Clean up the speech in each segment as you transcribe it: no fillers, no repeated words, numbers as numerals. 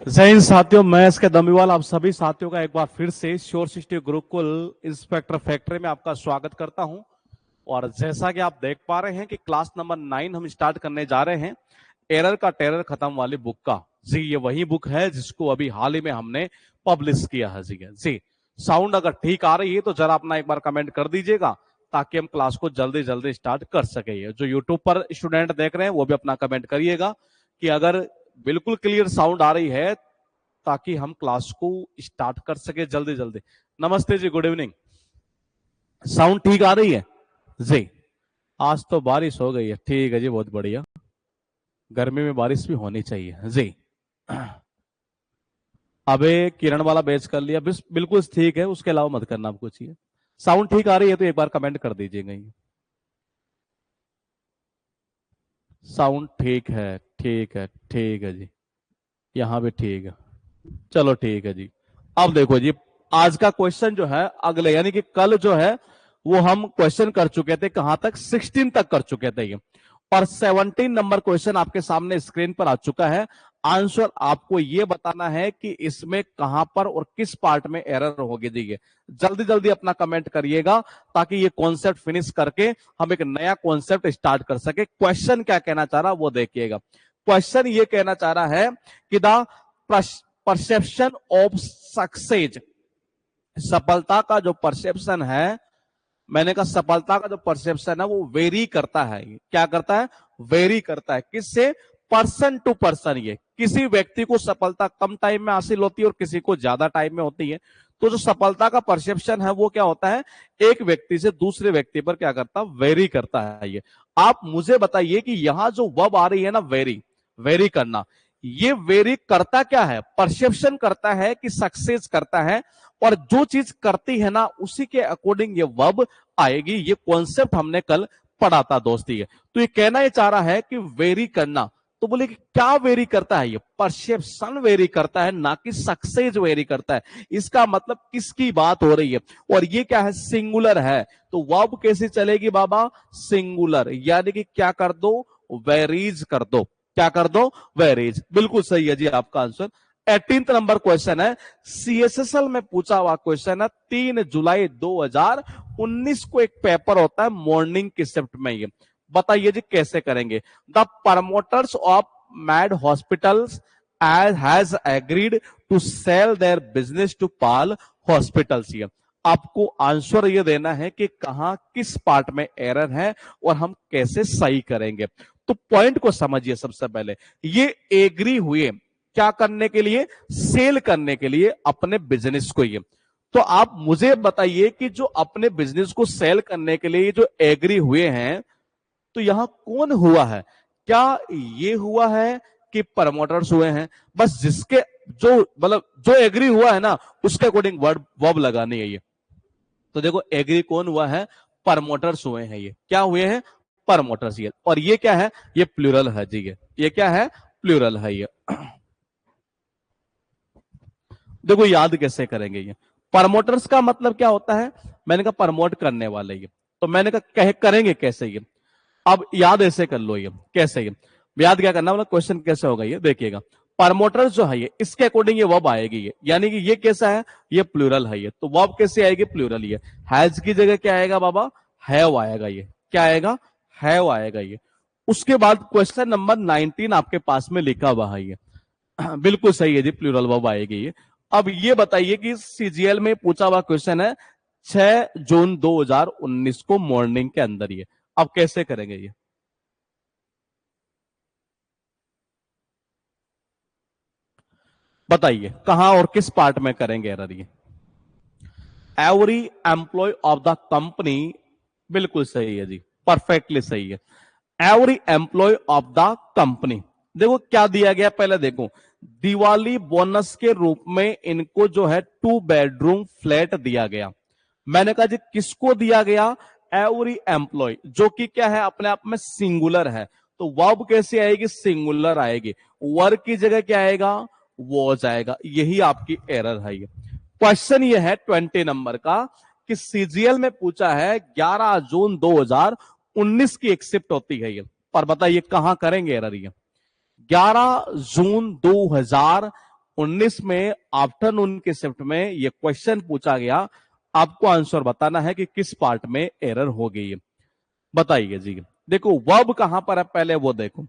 जय हिंद साथियों, मैं इसके दमीवाल आप सभी साथियों का एक बार फिर से sure city Gurukul inspector factory में आपका स्वागत करता हूं। और जैसा कि आप देख पा रहे हैं कि क्लास नंबर 9 हम स्टार्ट करने जा रहे हैं एरर का टेरर खत्म वाली बुक का। जी ये वही बुक है जिसको अभी हाल ही में हमने पब्लिश किया है। जी साउंड अगर ठीक आ रही है तो जरा अपना एक बार कमेंट कर दीजिएगा ताकि हम क्लास को जल्दी जल्दी स्टार्ट कर सके। जो यूट्यूब पर स्टूडेंट देख रहे हैं वो भी अपना कमेंट करिएगा कि अगर बिल्कुल क्लियर साउंड आ रही है ताकि हम क्लास को स्टार्ट कर सके जल्दी जल्दी। नमस्ते जी, गुड इवनिंग। साउंड ठीक आ रही है जी? आज तो बारिश हो गई है, ठीक है जी, बहुत बढ़िया। गर्मी में बारिश भी होनी चाहिए जी। अबे किरण वाला बैच कर लिया, बिल्कुल ठीक है, उसके अलावा मत करना आपको चाहिए। साउंड ठीक आ रही है तो एक बार कमेंट कर दीजिएगा। साउंड ठीक है, ठीक है, ठीक है जी, यहाँ भी ठीक है। चलो ठीक है जी। अब देखो जी, आज का क्वेश्चन जो है अगले यानी कि कल जो है वो हम क्वेश्चन कर चुके थे, कहां तक? 16 तक कर चुके थे ये। और 17 नंबर क्वेश्चन आपके सामने स्क्रीन पर आ चुका है। आंसर आपको ये बताना है कि इसमें कहां पर और किस पार्ट में एरर होगी। देखिए जल्दी जल्दी अपना कमेंट करिएगा ताकि ये कॉन्सेप्ट फिनिश करके हम एक नया कॉन्सेप्ट स्टार्ट कर सके। क्वेश्चन क्या कहना चाह रहा वो देखिएगा। क्वेश्चन ये कहना चाह रहा है कि द परसेप्शन ऑफ सक्सेस, सफलता का जो परसेप्शन है, मैंने कहा सफलता का जो परसेप्शन है वो वेरी करता है। क्या करता है? वेरी करता है। किससे? Person to person. ये किसी व्यक्ति को सफलता कम टाइम में हासिल होती है और किसी को ज्यादा टाइम में होती है। तो जो सफलता का परसेप्शन है वो क्या होता है? एक व्यक्ति से दूसरे व्यक्ति पर क्या करता है? वेरी करता है। ये आप मुझे बताइए कि यहां जो वर्ब आ रही है ना, वेरी, वेरी करना, ये वेरी करता क्या है? परसेप्शन करता है कि सक्सेस करता है। और जो चीज करती है ना उसी के अकॉर्डिंग ये वर्ब आएगी। ये कॉन्सेप्ट हमने कल पढ़ा था दोस्ती है। तो ये कहना ये चाह रहा है कि वेरी करना। तो बोले कि क्या वेरी करता है? ये परसेप्शन वेरी करता है, ना कि सक्सेस वेरी करता है। इसका मतलब किसकी बात हो रही है? और ये क्या है? सिंगुलर है। तो वर्ब कैसे चलेगी बाबा? सिंगुलर, यानी कि क्या कर दो? वेरीज कर दो। क्या कर दो? वेरीज। बिल्कुल सही है जी आपका आंसर। 18 नंबर क्वेश्चन है, सीएसएसएल में पूछा हुआ क्वेश्चन है। 3 जुलाई 2019 को एक पेपर होता है मॉर्निंग की शिफ्ट में। ये बताइए जी कैसे करेंगे। The promoters of Mad hospitals has agreed to sell their business to Pal hospitals. ये आपको आंसर ये देना है कि कहां किस पार्ट में एरर है और हम कैसे सही करेंगे। तो पॉइंट को समझिए। सबसे पहले ये एग्री हुए क्या करने के लिए? सेल करने के लिए अपने बिजनेस को। ये तो आप मुझे बताइए कि जो अपने बिजनेस को सेल करने के लिए जो एग्री हुए हैं तो यहां कौन हुआ है? क्या ये हुआ है कि प्रमोटर्स हुए हैं? बस जिसके जो मतलब जो एग्री हुआ है ना उसके अकॉर्डिंग वर्ड वर्ब लगानी है। ये तो देखो एग्री कौन हुआ है? प्रमोटर्स हुए हैं। ये क्या हुए हैं? प्रमोटर्स। ये और ये क्या है? ये प्लूरल है जी। ये क्या है? प्लूरल है। ये देखो याद कैसे करेंगे। ये प्रमोटर्स का मतलब क्या होता है? मैंने कहा प्रमोट करने वाले। ये तो मैंने कहा करेंगे कैसे? ये अब याद ऐसे कर लो। ये कैसे? ये याद क्या करना, मतलब क्वेश्चन कैसे होगा ये देखिएगा। प्रमोटर्स जो है ये इसके अकॉर्डिंग ये वर्ब आएगी। ये यानी कि ये कैसा है? ये प्लूरल है। ये तो वर्ब कैसे आएगी? प्लूरल। ये हैज की जगह क्या आएगा बाबा? हैव आएगा। ये क्या आएगा? हैव आएगा। ये उसके बाद क्वेश्चन नंबर 19 आपके पास में लिखा हुआ है। ये बिल्कुल सही है जी, प्लूरल वर्ब आएगी। ये अब ये बताइए कि सीजीएल में पूछा हुआ क्वेश्चन है 6 जून 2019 को मॉर्निंग के अंदर। ये अब कैसे करेंगे? ये बताइए कहां और किस पार्ट में करेंगे एरर? ये every employ of the company, बिल्कुल सही है जी, परफेक्टली सही है। Every employ of the company. देखो क्या दिया गया पहले देखो। दिवाली बोनस के रूप में इनको जो है 2 बेडरूम फ्लैट दिया गया। मैंने कहा जी किसको दिया गया? एवरी एम्प्लॉय, जो कि क्या है? अपने आप में सिंगुलर है। तो वर्ब कैसे आएगी? सिंगुलर आएगी। वर्ब की जगह क्या आएगा? वॉज आएगा। यही आपकी एरर है। ये क्वेश्चन ये है 20 नंबर का कि सीजीएल में पूछा है 11 जून 2019 की एक शिफ्ट होती है। ये पर बताइए कहां करेंगे एरर? ये 11 जून 2019 2019 में आफ्टरनून के शिफ्ट में ये क्वेश्चन पूछा गया, आपको आंसर बताना है कि किस पार्ट में एरर हो गई है। बताइए जी। देखो वर्ब कहां पर है, पहले वो देखो।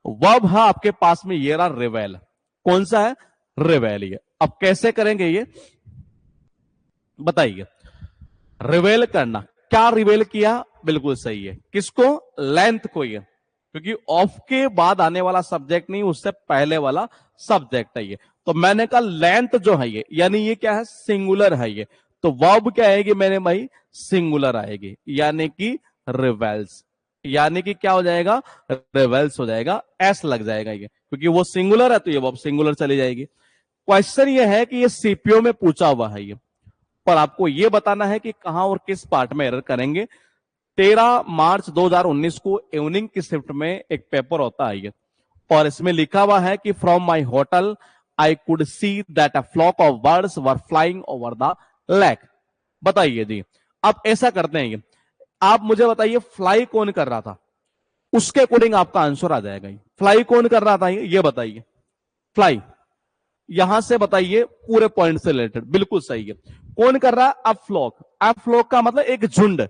वर्ब है आपके पास में ये रहा रिवेल। कौन सा है? रिवेल। ये अब कैसे करेंगे ये बताइए। रिवेल करना, क्या रिवेल किया? बिल्कुल सही है। किसको? लेंथ को। ये क्योंकि ऑफ के बाद आने वाला सब्जेक्ट नहीं, उससे पहले वाला सब्जेक्ट है ये। तो मैंने कहा लेंथ जो है ये, यानी ये क्या है? सिंगुलर है ये। तो वर्ब क्या आएगी मैंने भाई? सिंगुलर आएगी, यानी कि रिवेल्स। यानी कि क्या हो जाएगा? रिवेल्स हो जाएगा, एस लग जाएगा ये, क्योंकि वो सिंगुलर है तो ये वर्ब सिंगुलर चली जाएगी। क्वेश्चन ये है कि ये सीपीओ में पूछा हुआ है ये, पर आपको यह बताना है कि कहां और किस पार्ट में एरर करेंगे। 13 मार्च 2019 को इवनिंग की शिफ्ट में एक पेपर होता है ये, और इसमें लिखा हुआ है कि from my hotel I could see that a flock of birds were flying over the lake. बताइए जी। अब ऐसा करते हैं ये, आप मुझे बताइए फ्लाई कौन कर रहा था, उसके अकॉर्डिंग आपका आंसर आ जाएगा। फ्लाई कौन कर रहा था ये बताइए। फ्लाई यहां से बताइए, पूरे पॉइंट से रिलेटेड बिल्कुल सही है। कौन कर रहा है? अब फ्लॉक। अब फ्लॉक का मतलब एक झुंड,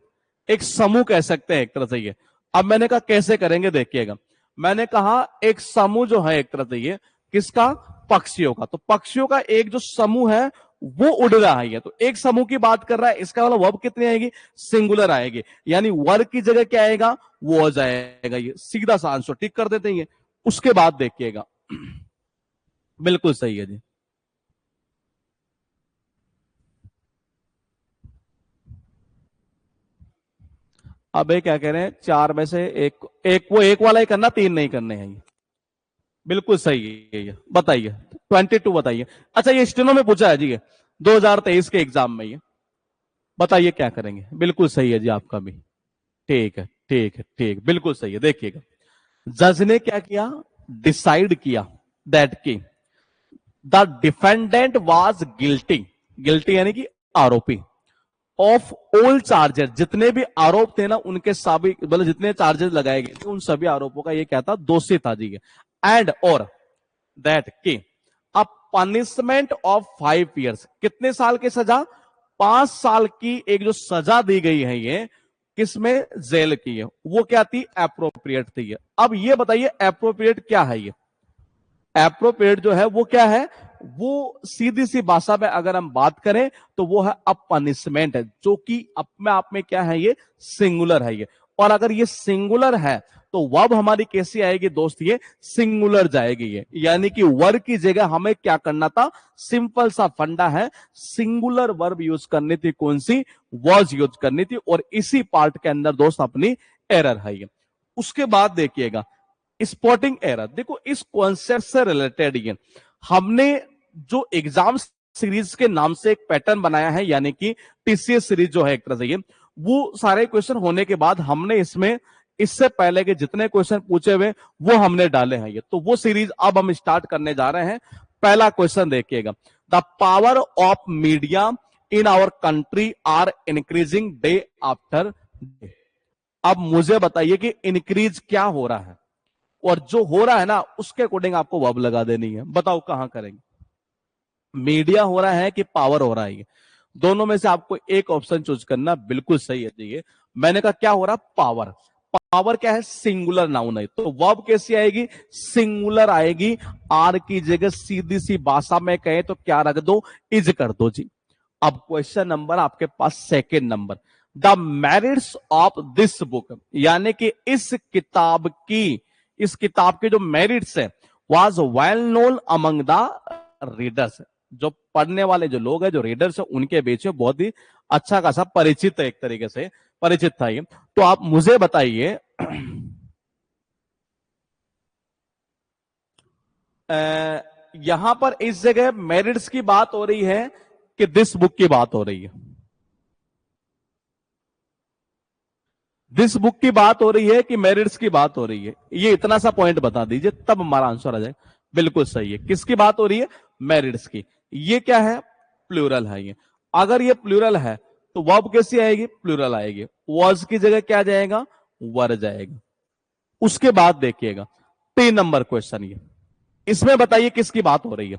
एक समूह कह सकते हैं एक तरह से ये। अब मैंने कहा कैसे करेंगे देखिएगा। मैंने कहा एक समूह जो है एक तरह से ये किसका? पक्षियों का। तो पक्षियों का एक जो समूह है वो उड़ रहा है, तो एक समूह की बात कर रहा है, इसका मतलब वर्ब कितनी आएगी? सिंगुलर आएगी, यानी वर्ब की जगह क्या आएगा? वो हो जाएगा ये। सीधा सा आंसर टिक कर देते हैं। उसके बाद देखिएगा। बिल्कुल सही है जी। अब ये क्या कह रहे हैं? 4 में से एक, वो एक वाला ही करना, 3 नहीं करने हैं ये। बिल्कुल सही है ये। बताइए 22 बताइए। अच्छा ये स्टेनो में पूछा है जी ये, 2023 के एग्जाम में ये। बताइए क्या करेंगे। बिल्कुल सही है जी आपका भी। ठीक है ठीक है ठीक, बिल्कुल सही है। देखिएगा जज ने क्या किया? डिसाइड किया दैट की the defendant was guilty. Guilty यानी कि आरोपी। ऑफ ऑल चार्जेस, जितने भी आरोप थे ना उनके सभी, मतलब जितने चार्जेस लगाए गए थे उन सभी आरोपों का ये क्या था? दोषी था जी। एंड और दैट की अ पनिशमेंट ऑफ 5 years, कितने साल की सजा? 5 साल की एक जो सजा दी गई है ये, किसमें? जेल की है। वो क्या थी? एप्रोप्रिएट थी ये। अब ये बताइए एप्रोप्रिएट क्या है ये? एप्रोप्रिएट जो है वो क्या है? वो सीधी सी भाषा में अगर हम बात करें तो वो है अ पनिशमेंट है, जो कि अपने आप में क्या है? ये सिंगुलर है ये। और अगर ये सिंगुलर है तो वर्ब हमारी कैसी आएगी दोस्त? ये सिंगुलर जाएगी ये। यानी कि वर्ब की जगह हमें क्या करना था? सिंपल सा फंडा है, सिंगुलर वर्ब यूज करनी थी। कौन सी? वॉज यूज करनी थी। और इसी पार्ट के अंदर दोस्त अपनी एरर है ये। उसके बाद देखिएगा स्पॉटिंग एरर। देखो इस कॉन्सेप्ट से रिलेटेड ये हमने जो एग्जाम सीरीज के नाम से एक पैटर्न बनाया है, यानी कि टीसीएस सीरीज जो है एक तरह से ये, वो सारे क्वेश्चन होने के बाद हमने इसमें इससे पहले के जितने क्वेश्चन पूछे हुए वो हमने डाले हैं ये। तो वो सीरीज अब हम स्टार्ट करने जा रहे हैं। पहला क्वेश्चन देखिएगा। The power of media in our country are increasing day after day. अब मुझे बताइए कि इंक्रीज क्या हो रहा है, और जो हो रहा है ना उसके अकॉर्डिंग आपको वर्ब लगा देनी है। बताओ कहां करेंगे? मीडिया हो रहा है कि पावर हो रहा है? दोनों में से आपको एक ऑप्शन चूज करना। बिल्कुल सही है जी। मैंने कहा क्या हो रहा? पावर। पावर क्या है? सिंगुलर नाउन है, तो वर्ब कैसी आएगी? सिंगुलर आएगी। आर की जगह सीधी सी भाषा में कहे तो क्या रख दो? इज कर दो जी। अब क्वेश्चन नंबर आपके पास second number. The merits of this book, यानी कि इस किताब के जो मेरिट्स है was well known among the readers. जो पढ़ने वाले जो लोग हैं, जो रीडर्स है, उनके बीच में बहुत ही अच्छा खासा परिचित है, एक तरीके से परिचित था ये। तो आप मुझे बताइए यहां पर इस जगह मेरिट्स की बात हो रही है कि दिस बुक की बात हो रही है? दिस बुक की बात हो रही है कि मेरिट्स की बात हो रही है? ये इतना सा पॉइंट बता दीजिए तब हमारा आंसर आ जाए। बिल्कुल सही है। किसकी बात हो रही है? मेरिट्स की। ये क्या है? प्लूरल है ये। अगर ये प्लूरल है तो वर्ब कैसी आएगी? प्लूरल आएगी। वॉज की जगह क्या जाएगा? वर जाएगा। उसके बाद देखिएगा 3 नंबर क्वेश्चन ये, इसमें बताइए किसकी बात हो रही है?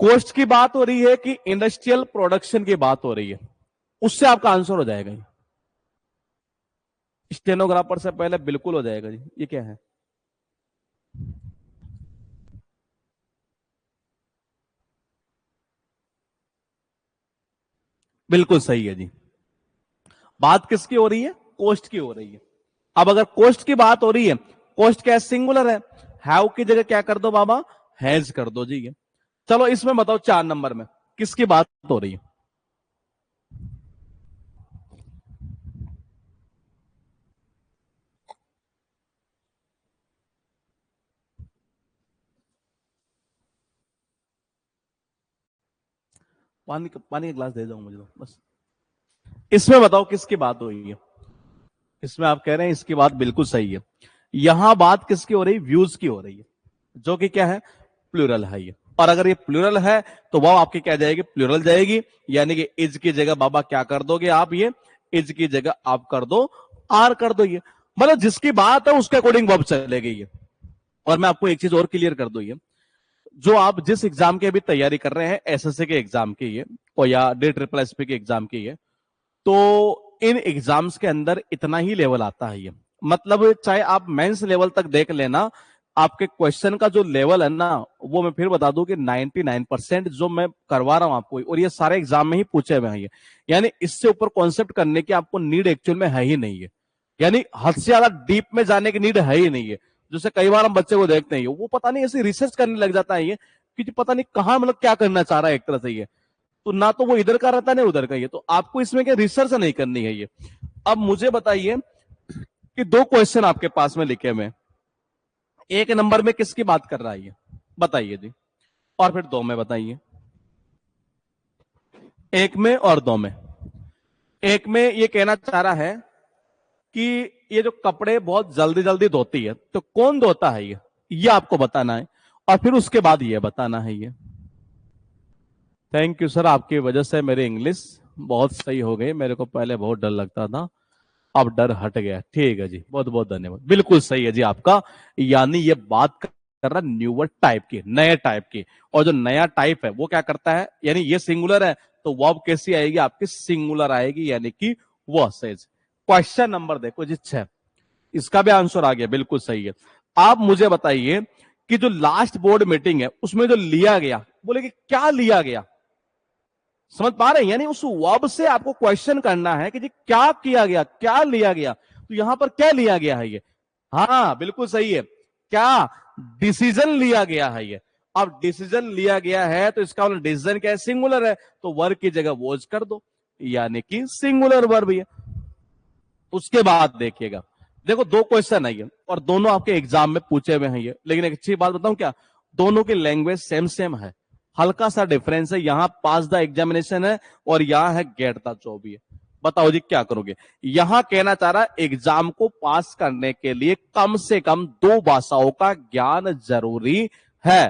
कॉस्ट की बात हो रही है कि इंडस्ट्रियल प्रोडक्शन की बात हो रही है, उससे आपका आंसर हो जाएगा। स्टेनोग्राफर से पहले बिल्कुल हो जाएगा जी। ये क्या है? बिल्कुल सही है जी। बात किसकी हो रही है? कॉस्ट की हो रही है। अब अगर कॉस्ट की बात हो रही है, कॉस्ट क्या सिंगुलर है, हैव की जगह क्या कर दो बाबा? हैज कर दो जी। चलो इसमें बताओ 4 नंबर में किसकी बात हो रही है? पानी का गिलास दे दो मुझे तो बस। इसमें बताओ किसकी बात हो रही है? इसमें आप कह रहे हैं इसकी बात बिल्कुल सही है। यहां बात किसकी हो रही है? व्यूज की हो रही है, जो कि क्या है? प्लूरल है ये। और अगर ये प्लूरल है तो वह आपकी क्या जाएगी? प्लूरल जाएगी। यानी कि इज की जगह बाबा क्या कर दोगे आप? ये इज की जगह आप कर दो आर कर दो। ये मतलब जिसकी बात है उसके अकॉर्डिंग वर्ब चलेगी ये। और मैं आपको एक चीज और क्लियर कर दू, ये जो आप जिस एग्जाम की अभी तैयारी कर रहे हैं, एसएससी के एग्जाम की ये, और या डी ट्रिपल एसपी के एग्जाम की ये, तो इन एग्जाम्स के अंदर इतना ही लेवल आता है ये। मतलब चाहे आप मेंस लेवल तक देख लेना, आपके क्वेश्चन का जो लेवल है ना, वो मैं फिर बता दूं कि 99% जो मैं करवा रहा हूं आपको, और ये सारे एग्जाम में ही पूछे हुए हैं ये। यानी इससे ऊपर कॉन्सेप्ट करने की आपको नीड एक्चुअल में है ही नहीं है। यानी हद से ज्यादा डीप में जाने की नीड है ही नहीं है। जैसे कई बार हम बच्चे को देखते हैं, वो पता नहीं ऐसी रिसर्च करने लग जाता है ये, कि पता नहीं कहाँ मतलब क्या करना चाह रहा है एक तरह से ये। तो ना तो वो इधर का रहता है ना उधर का। ये तो आपको इसमें क्या रिसर्च नहीं करनी है ये। अब मुझे बताइए कि 2 क्वेश्चन आपके पास में लिखे हुए, 1 नंबर में किसकी बात कर रहा है ये? बताइए जी। और फिर 2 में बताइए। 1 में और 2 में। 1 में ये कहना चाह रहा है कि ये जो कपड़े बहुत जल्दी जल्दी धोती है, तो कौन धोता है ये आपको बताना है। और फिर उसके बाद ये बताना है ये। थैंक यू सर, आपकी वजह से मेरी इंग्लिश बहुत सही हो गई। मेरे को पहले बहुत डर लगता था, अब डर हट गया। ठीक है जी, बहुत बहुत धन्यवाद। बिल्कुल सही है जी आपका। यानी ये बात कर रहा न्यूअर टाइप की, नए टाइप की। और जो नया टाइप है वो क्या करता है? यानी ये सिंगुलर है तो वर्ब कैसी आएगी आपकी? सिंगुलर आएगी, यानी कि वह सेज। क्वेश्चन नंबर देखो जी 6, इसका भी आंसर आ गया। बिल्कुल सही है। आप मुझे बताइए कि जो लास्ट बोर्ड मीटिंग है उसमें जो लिया गया, बोले कि क्या लिया गया? समझ पा रहे हैं? यानी उस वर्ब से आपको क्वेश्चन करना है कि जी क्या किया गया, क्या लिया गया। तो यहां पर क्या लिया गया है ये? हाँ बिल्कुल सही है। क्या डिसीजन लिया गया है ये? अब डिसीजन लिया गया है तो इसका मतलब डिसीजन क्या है? सिंगुलर है, तो वर्ब की जगह वॉज कर दो, यानी कि सिंगुलर वर्ब है। उसके बाद देखिएगा, देखो 2 क्वेश्चन है ये, और दोनों आपके एग्जाम में पूछे हुए हैं ये। लेकिन एक अच्छी बात बताऊं क्या? दोनों की लैंग्वेज सेम सेम है, हल्का सा डिफरेंस है। यहां पास द एग्जामिनेशन है और यहां है गेट द जॉब है। बताओ जी क्या करोगे? यहां कहना चाह रहा है एग्जाम को पास करने के लिए कम से कम 2 भाषाओं का ज्ञान जरूरी है।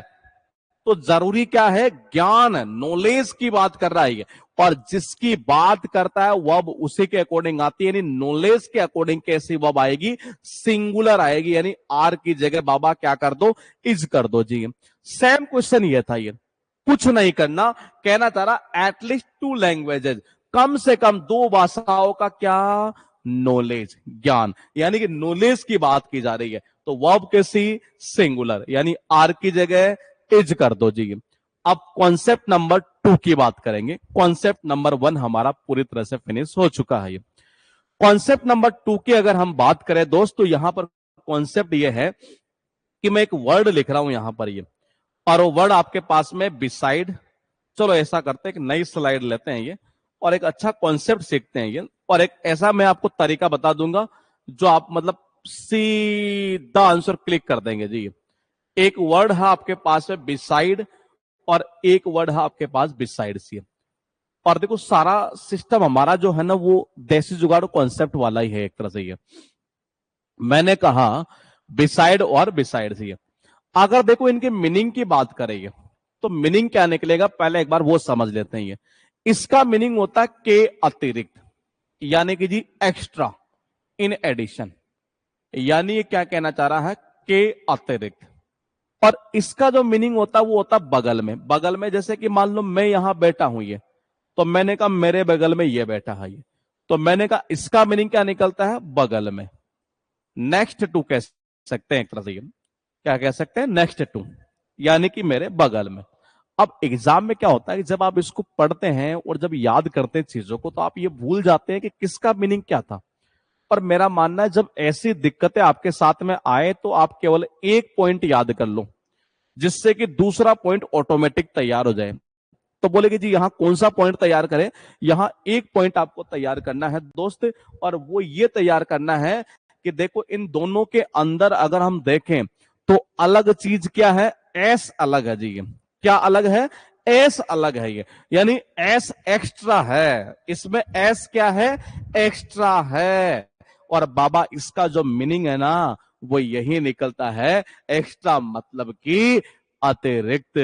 तो जरूरी क्या है? ज्ञान, नॉलेज की बात कर रहा है ये। और जिसकी बात करता है वब उसी के अकॉर्डिंग आती है। यानी नॉलेज के अकॉर्डिंग कैसी वब आएगी? सिंगुलर आएगी। यानी आर की जगह बाबा क्या कर दो? इज कर दो जी। सेम क्वेश्चन ये था ये, कुछ नहीं करना। कहना चाह रहा एटलीस्ट 2 लैंग्वेजेज, कम से कम 2 भाषाओं का क्या? नॉलेज, ज्ञान। यानी कि नॉलेज की बात की जा रही है, तो वर्ब कैसी? सिंगुलर, यानी आर की जगह इज कर दो जी। अब कॉन्सेप्ट नंबर 2 की बात करेंगे। कॉन्सेप्ट नंबर 1 हमारा पूरी तरह से फिनिश हो चुका है ये। कॉन्सेप्ट नंबर 2 की अगर हम बात करें दोस्तों, यहां पर कॉन्सेप्ट ये है कि मैं एक वर्ड लिख रहा हूं यहां पर ये, और वो वर्ड आपके पास में बिसाइड। चलो ऐसा करते हैं कि नई स्लाइड लेते हैं ये, और एक अच्छा कॉन्सेप्ट सीखते हैं ये। और एक ऐसा मैं आपको तरीका बता दूंगा जो आप मतलब सीधा आंसर क्लिक कर देंगे जी। एक वर्ड है आपके पास में बिसाइड, और एक वर्ड है आपके पास बिसाइड सी। और देखो सारा सिस्टम हमारा जो है ना, वो देसी जुगाड़ कॉन्सेप्ट वाला ही है एक तरह से ये। मैंने कहा बिसाइड और बिसाइड सी। अगर देखो इनके मीनिंग की बात करें तो मीनिंग क्या निकलेगा, पहले एक बार वो समझ लेते हैं ये। इसका मीनिंग होता है के अतिरिक्त, यानी कि जी एक्स्ट्रा, इन एडिशन। यानी ये क्या कहना चाह रहा है? के अतिरिक्त। और इसका जो मीनिंग होता है वो होता है बगल में। बगल में जैसे कि मान लो मैं यहां बैठा हूं, ये तो मैंने कहा मेरे बगल में ये बैठा है, ये तो मैंने कहा इसका मीनिंग क्या निकलता है, बगल में। नेक्स्ट टू कह सकते हैं एक तरह से, ये क्या कह सकते हैं, नेक्स्ट टू, यानी कि मेरे बगल में। अब एग्जाम में क्या होता है कि जब आप इसको पढ़ते हैं और जब याद करते हैं चीजों को, तो आप ये भूल जाते हैं कि किसका मीनिंग क्या था। पर मेरा मानना है जब ऐसी दिक्कतें आपके साथ में आए तो आप केवल एक पॉइंट याद कर लो, जिससे कि दूसरा पॉइंट ऑटोमेटिक तैयार हो जाए। तो बोले कि जी यहां कौन सा पॉइंट तैयार करें, यहां एक पॉइंट आपको तैयार करना है दोस्त, और वो ये तैयार करना है कि देखो इन दोनों के अंदर अगर हम देखें तो अलग चीज क्या है, एस अलग है जी। क्या अलग है, एस अलग है ये, यानी एस एक्स्ट्रा है, इसमें एस क्या है, एक्स्ट्रा है। और बाबा इसका जो मीनिंग है ना वो यही निकलता है, एक्स्ट्रा मतलब कि अतिरिक्त।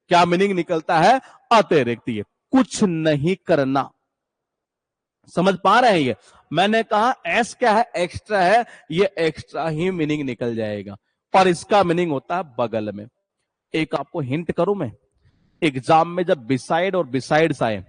क्या मीनिंग निकलता है, अतिरिक्त, ये कुछ नहीं करना। समझ पा रहे हैं ये, मैंने कहा एस क्या है, एक्स्ट्रा है, ये एक्स्ट्रा ही मीनिंग निकल जाएगा। और इसका मीनिंग होता है बगल में। एक आपको हिंट करूं मैं, एग्जाम में जब बिसाइड और बिसाइड्स आए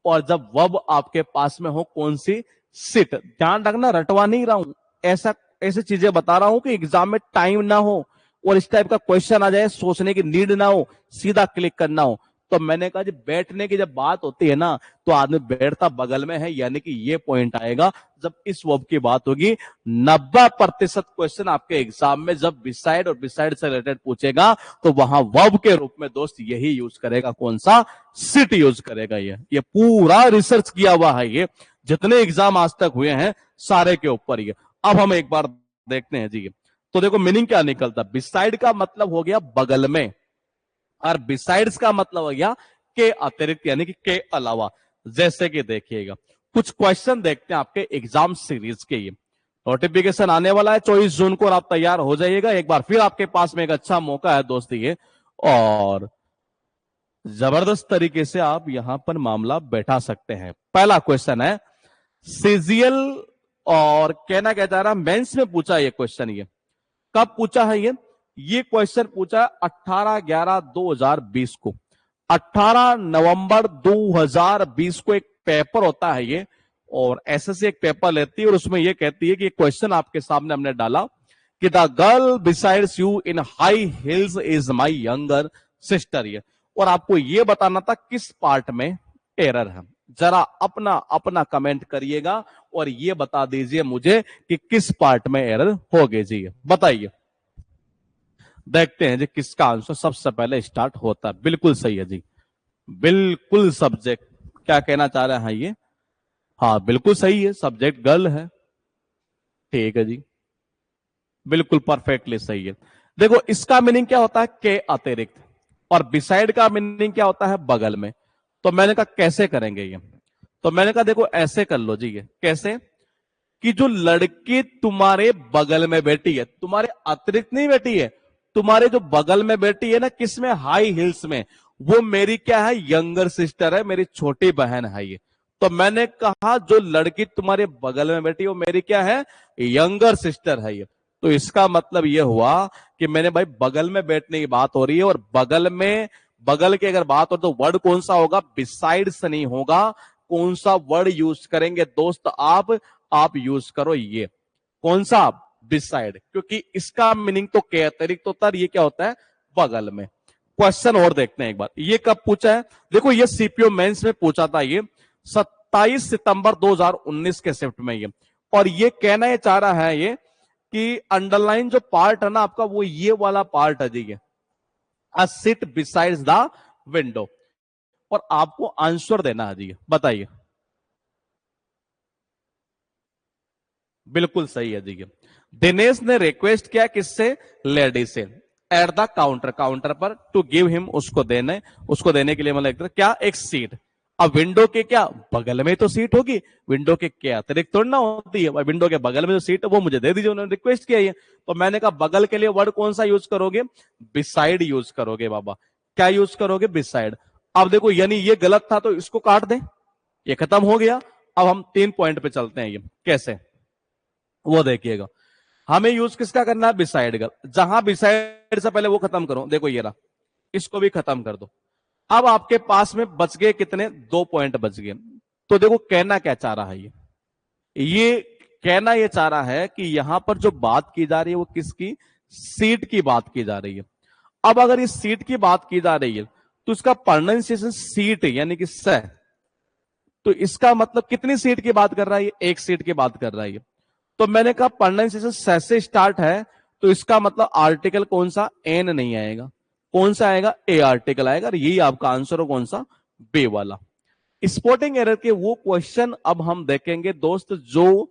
और जब वब आपके पास में हो कौन सी, सिट, ध्यान रखना रटवा नहीं रहा हूं, ऐसा ऐसी चीजें बता रहा हूं कि एग्जाम में टाइम ना हो और इस टाइप का क्वेश्चन आ जाए, सोचने की नीड ना हो, सीधा क्लिक करना हो। तो मैंने कहा जी बैठने की जब बात होती है ना तो आदमी बैठता बगल में है, यानी कि ये पॉइंट आएगा जब इस वर्ब की बात होगी। 90% क्वेश्चन आपके एग्जाम में जब बिसाइड और बिसाइड से रिलेटेड पूछेगा तो वहां वर्ब के रूप में दोस्त यही यूज करेगा, कौन सा, सिट यूज करेगा। ये पूरा रिसर्च किया हुआ है, ये जितने एग्जाम आज तक हुए हैं सारे के ऊपर ये। अब हम एक बार देखते हैं जी। तो देखो मीनिंग क्या निकलता, बिसाइड का मतलब हो गया बगल में, और बिसाइड्स का मतलब हो गया के अतिरिक्त, यानी कि के अलावा। जैसे कि देखिएगा कुछ क्वेश्चन देखते हैं आपके एग्जाम सीरीज के, ये नोटिफिकेशन आने वाला है 24 जून को, और आप तैयार हो जाइएगा। एक बार फिर आपके पास में एक अच्छा मौका है दोस्त ये, और जबरदस्त तरीके से आप यहां पर मामला बैठा सकते हैं। पहला क्वेश्चन है सीजीएल, और कहना क्या चाह रहा, मेंस में पूछा ये क्वेश्चन, ये कब पूछा है ये क्वेश्चन पूछा 18/11/2020 को। 18 नवंबर 2020 को एक पेपर होता है ये, और एसएससी एक पेपर लेती है और उसमें ये कहती है कि क्वेश्चन आपके सामने हमने डाला कि the girl besides you in high heels is my younger sister, ये, और आपको ये बताना था किस पार्ट में एरर है। जरा अपना अपना कमेंट करिएगा और ये बता दीजिए मुझे कि किस पार्ट में एरर हो गई जी, बताइए। देखते हैं जी किसका आंसर सबसे पहले स्टार्ट होता है। बिल्कुल सही है जी, बिल्कुल सब्जेक्ट, क्या कहना चाह रहे हैं ये, हाँ बिल्कुल सही है, सब्जेक्ट गर्ल है। ठीक है जी, बिल्कुल परफेक्टली सही है। देखो इसका मीनिंग क्या होता है, के अतिरिक्त, और बिसाइड का मीनिंग क्या होता है, बगल में। तो मैंने कहा कैसे करेंगे ये, तो मैंने कहा देखो ऐसे कर लो जी, ये कैसे, कि जो लड़की तुम्हारे बगल में बैठी है, तुम्हारे अतिरिक्त नहीं बैठी है, तुम्हारे जो बगल में बैठी है ना, किसमें, हाई हिल्स में, वो मेरी क्या है, यंगर सिस्टर है, मेरी छोटी बहन है ये। तो मैंने कहा जो लड़की तुम्हारे बगल में बैठी है वो मेरी क्या है, यंगर सिस्टर है ये। तो इसका मतलब ये हुआ कि मैंने भाई बगल में बैठने की बात हो रही है, और बगल में, बगल की अगर बात हो तो वर्ड कौन सा होगा, बिसाइड्स नहीं होगा। कौन सा वर्ड यूज करेंगे दोस्त आप यूज करो ये, कौन सा, बिसाइड, क्योंकि इसका मीनिंग तो के अतिरिक्त होता है, ये क्या होता है, बगल में। क्वेश्चन और देखते हैं एक बार, ये कब पूछा है, देखो ये सीपीओ मेंस में पूछा था ये 27 सितंबर 2019 के शिफ्ट में ये। और ये कहना ये चाह रहा है ये कि अंडरलाइन जो पार्ट है ना आपका, वो ये वाला पार्ट है जी, ये अ सिट बिसाइड्स द विंडो, और आपको आंसर देना है जी, बताइए। बिल्कुल सही है जी। दिनेश ने रिक्वेस्ट किया किससे, लेडी से, एट द काउंटर, काउंटर पर, टू गिव हिम, उसको देने के लिए मतलब क्या, एक सीट। अब विंडो के क्या बगल में तो सीट होगी, विंडो के क्या अतिरिक्त थोड़ी ना होती है, विंडो के बगल में जो सीट है वो मुझे दे दीजिए, उन्होंने रिक्वेस्ट किया है। तो मैंने कहा बगल के लिए वर्ड कौन सा यूज करोगे, बिसाइड यूज करोगे बाबा। क्या यूज करोगे, बिसाइड। अब देखो यानी ये गलत था तो इसको काट दें, ये खत्म हो गया। अब हम 3 पॉइंट पे चलते हैं, ये कैसे, वो देखिएगा। हमें यूज किसका करना है? बिसाइड का। जहां बिसाइड से पहले वो खत्म करो, देखो ये रहा, इसको भी खत्म कर दो। अब आपके पास में बच गए कितने? 2 पॉइंट बच गए। तो देखो कहना क्या चाह रहा है ये कहना ये चाह रहा है कि यहां पर जो बात की जा रही है वो किसकी? सीट की बात की जा रही है। अब अगर इस सीट की बात की जा रही है तो इसका प्रोनाउंसिएशन सीट यानी कि स, तो इसका मतलब कितनी सीट की बात कर रहा है? एक सीट की बात कर रहा है। तो मैंने कहा प्रोनाउंसिएशन स से स्टार्ट है, तो इसका मतलब आर्टिकल कौन सा? एन नहीं आएगा। कौन सा आएगा? ए आर्टिकल आएगा। और यही आपका आंसर हो कौन सा? बे वाला। स्पोर्टिंग एरर के वो क्वेश्चन अब हम देखेंगे दोस्त जो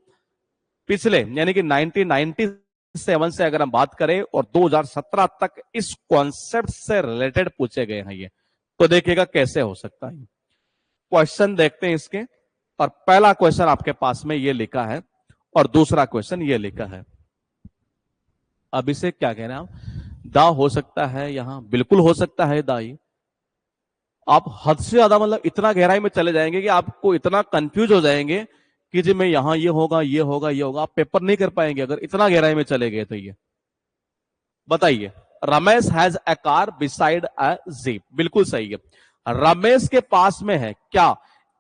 पिछले यानी कि 1997 से अगर हम बात करें और 2017 तक इस कॉन्सेप्ट से रिलेटेड पूछे गए हैं ये, तो देखिएगा कैसे हो सकता है। क्वेश्चन देखते हैं इसके। और पहला क्वेश्चन आपके पास में ये लिखा है और दूसरा क्वेश्चन ये लिखा है। अब इसे क्या कह रहे हैं आप? दा हो सकता है यहां, बिल्कुल हो सकता है दाई। आप हद से ज्यादा मतलब इतना गहराई में चले जाएंगे कि आपको इतना कंफ्यूज हो जाएंगे कि जी मैं यहां ये होगा ये होगा ये होगा, आप पेपर नहीं कर पाएंगे अगर इतना गहराई में चले गए तो। ये बताइए, Ramesh has a car beside a jeep. बिल्कुल सही है। रमेश के पास में है क्या?